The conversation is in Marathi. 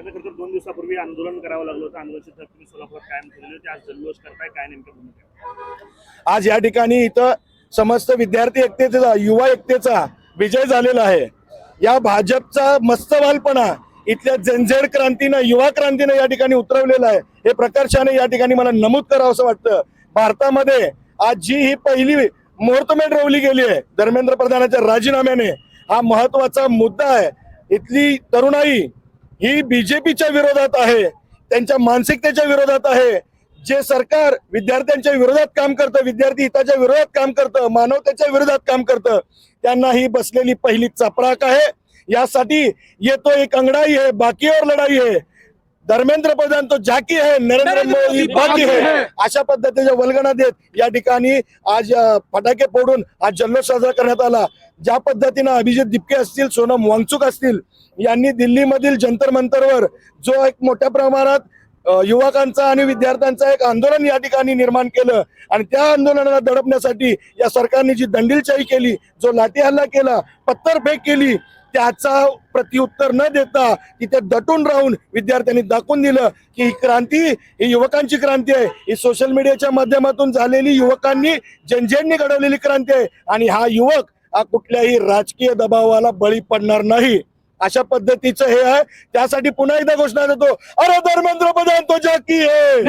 त्यांना खरं तर 2 दिवसापूर्वी आंदोलन करावं लागलं होतं. आंदोलनाची तर तुम्ही सोलापुरात कायम ठेवलेली होती. आज जल्लोष करताय, काय नेमकं भूमिका? आज या ठिकाणी इथं समस्त विद्यार्थी एकतेचा, युवा एकतेचा विजय झालेला आहे. या भाजपचा मस्तवालपणा इथल्या जनजेड क्रांतीनं, युवा क्रांतीनं या ठिकाणी उतरवलेला आहे. हे प्रकर्षाने या ठिकाणी मला नमूद करावं असं वाटतं. भारतामध्ये आज जी ही पहिली मुहूर्तमेढ रोवली गेली आहे धर्मेंद्र प्रधानाच्या राजीनाम्याने, हा महत्वाचा मुद्दा आहे. इथली तरुणाई ही बीजेपीच्या विरोधात आहे, त्यांच्या मानसिकतेच्या विरोधात आहे. जे सरकार विद्यार्थ्यांच्या विरोधात काम करतं, विद्यार्थी हिताच्या विरोधात काम करतं, मानवतेच्या विरोधात काम करतं, त्यांना ही बसलेली पहिली चपराक आहे. यासाठी ये तो एक अंगड़ाई है, बाकी और लढाई है. धर्मेंद्र प्रधान तो जाकी है, नरेंद्र मोदी बाकी है. अशा पद्धतीच्या वल्गना देत या ठिकाणी आज फटाके फोडून आज जल्लोष साजरा करण्यात आला. ज्या पद्धतीनं अभिजित दिपके असतील, सोनम वांगचुक असतील, यांनी दिल्लीमधील जंतर मंतरवर जो एक मोठ्या प्रमाणात युवकांचा आणि विद्यार्थ्यांचा एक आंदोलन या ठिकाणी निर्माण केलं आणि त्या आंदोलनाला दडपण्यासाठी या सरकारने जी दंडीलशाही केली, जो लाठी हल्ला केला, पत्थरफेक केली, त्याचा प्रत्युत्तर न देता तिथे दटून राहून विद्यार्थ्यांनी दाखवून दिलं की ही क्रांती ही युवकांची क्रांती आहे. ही सोशल मीडियाच्या माध्यमातून झालेली युवकांनी जनजेडनी घडवलेली क्रांती आहे आणि हा युवक हा कुठल्याही राजकीय दबावाला बळी पडणार नाही. अशा पद्धतीचं हे आहे. त्यासाठी पुन्हा एकदा घोषणा देतो, अरे धर्मेंद्र प्रधान तो जाकी है.